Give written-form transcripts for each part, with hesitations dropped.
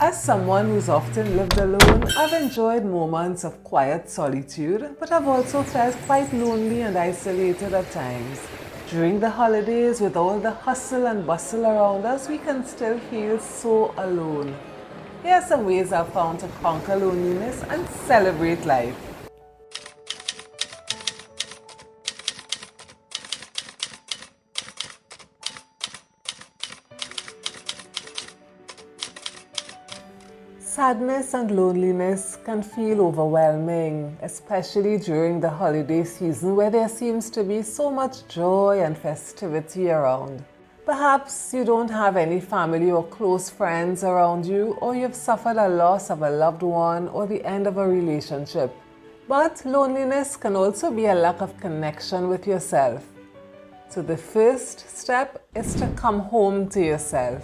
As someone who's often lived alone, I've enjoyed moments of quiet solitude, but I've also felt quite lonely and isolated at times. During the holidays, with all the hustle and bustle around us, we can still feel so alone. Here are some ways I've found to conquer loneliness and celebrate life. Sadness and loneliness can feel overwhelming, especially during the holiday season where there seems to be so much joy and festivity around. Perhaps you don't have any family or close friends around you, or you've suffered a loss of a loved one or the end of a relationship. But loneliness can also be a lack of connection with yourself. So the first step is to come home to yourself.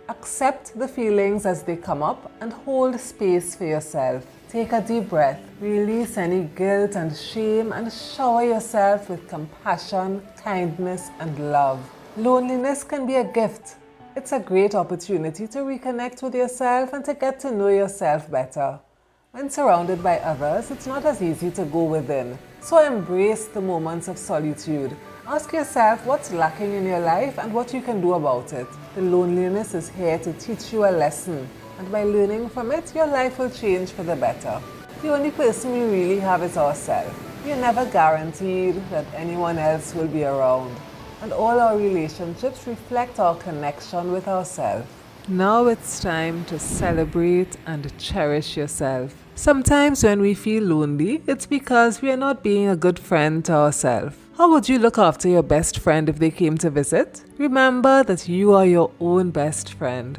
Accept the feelings as they come up and hold space for yourself. Take a deep breath, release any guilt and shame, and shower yourself with compassion, kindness, and love. Loneliness can be a gift. It's a great opportunity to reconnect with yourself and to get to know yourself better. When surrounded by others, it's not as easy to go within. So embrace the moments of solitude. Ask yourself what's lacking in your life and what you can do about it. The loneliness is here to teach you a lesson, and by learning from it, your life will change for the better. The only person we really have is ourselves. We're never guaranteed that anyone else will be around, and all our relationships reflect our connection with ourselves. Now it's time to celebrate and cherish yourself. Sometimes when we feel lonely, it's because we are not being a good friend to ourselves. How would you look after your best friend if they came to visit? Remember that you are your own best friend.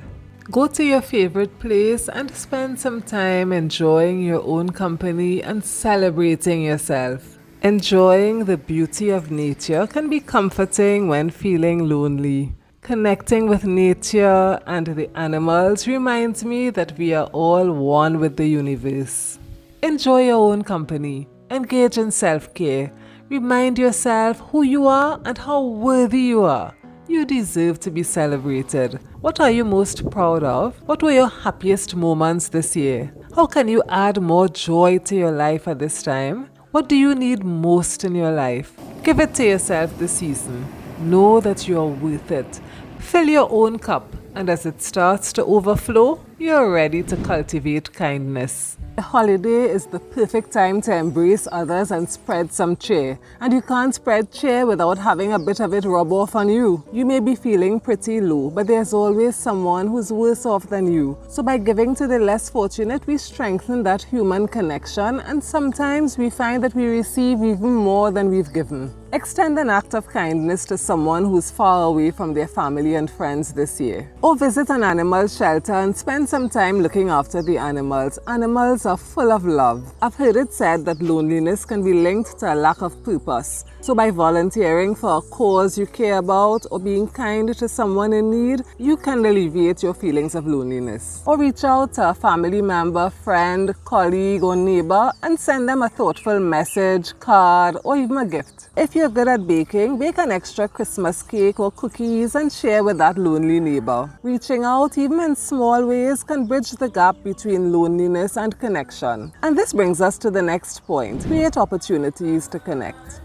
Go to your favorite place and spend some time enjoying your own company and celebrating yourself. Enjoying the beauty of nature can be comforting when feeling lonely. Connecting with nature and the animals reminds me that we are all one with the universe. Enjoy your own company. Engage in self-care. Remind yourself who you are and how worthy you are. You deserve to be celebrated. What are you most proud of? What were your happiest moments this year? How can you add more joy to your life at this time? What do you need most in your life? Give it to yourself this season. Know that you are worth it. Fill your own cup, and as it starts to overflow, you're ready to cultivate kindness. The holiday is the perfect time to embrace others and spread some cheer. And you can't spread cheer without having a bit of it rub off on you. You may be feeling pretty low, but there's always someone who's worse off than you. So by giving to the less fortunate, we strengthen that human connection, and sometimes we find that we receive even more than we've given. Extend an act of kindness to someone who's far away from their family and friends this year. Or visit an animal shelter and spend some time looking after the animals. Animals are full of love. I've heard it said that loneliness can be linked to a lack of purpose. So by volunteering for a cause you care about or being kind to someone in need, you can alleviate your feelings of loneliness. Or reach out to a family member, friend, colleague, or neighbor and send them a thoughtful message, card, or even a gift. If you're good at baking, bake an extra Christmas cake or cookies and share with that lonely neighbor. Reaching out, even in small ways, can bridge the gap between loneliness and connection. And this brings us to the next point: create opportunities to connect.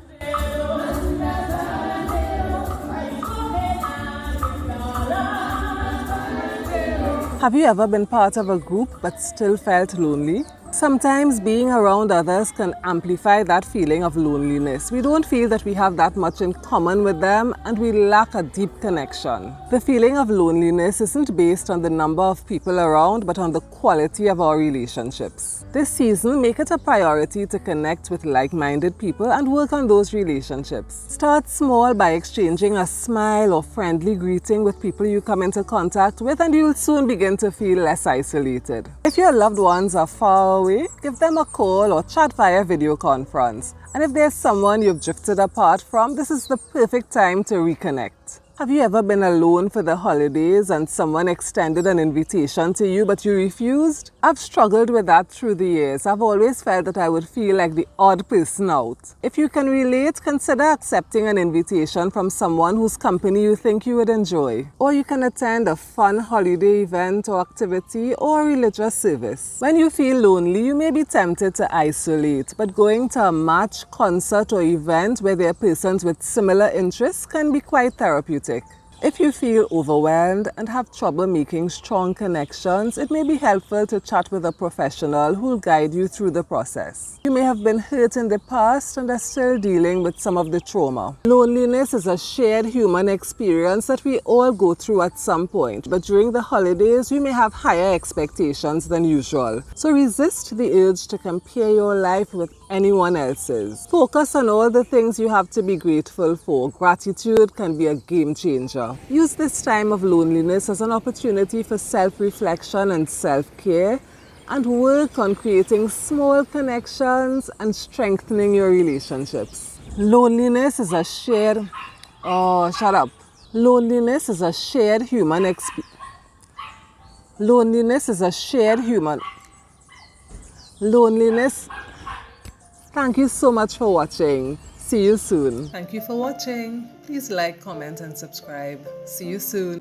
Have you ever been part of a group but still felt lonely? Sometimes being around others can amplify that feeling of loneliness. We don't feel that we have that much in common with them, and we lack a deep connection. The feeling of loneliness isn't based on the number of people around, but on the quality of our relationships. This season, make it a priority to connect with like-minded people and work on those relationships. Start small by exchanging a smile or friendly greeting with people you come into contact with, and you'll soon begin to feel less isolated. If your loved ones are far away, give them a call or chat via video conference. And if there's someone you've drifted apart from, this is the perfect time to reconnect. Have you ever been alone for the holidays and someone extended an invitation to you but you refused? I've struggled with that through the years. I've always felt that I would feel like the odd person out. If you can relate, consider accepting an invitation from someone whose company you think you would enjoy. Or you can attend a fun holiday event or activity or religious service. When you feel lonely, you may be tempted to isolate, but going to a match, concert or event where there are persons with similar interests can be quite therapeutic. If you feel overwhelmed and have trouble making strong connections, it may be helpful to chat with a professional who will guide you through the process. You may have been hurt in the past and are still dealing with some of the trauma. Loneliness is a shared human experience that we all go through at some point, but during the holidays, we may have higher expectations than usual. So resist the urge to compare your life with anyone else's. Focus on all the things you have to be grateful for. Gratitude can be a game changer. Use this time of loneliness as an opportunity for self-reflection and self-care, and work on creating small connections and strengthening your relationships. Loneliness is a shared... Oh, shut up. Loneliness is a shared human experience. Loneliness is a shared human... Loneliness... Thank you so much for watching. See you soon. Thank you for watching. Please like, comment and subscribe. See you soon.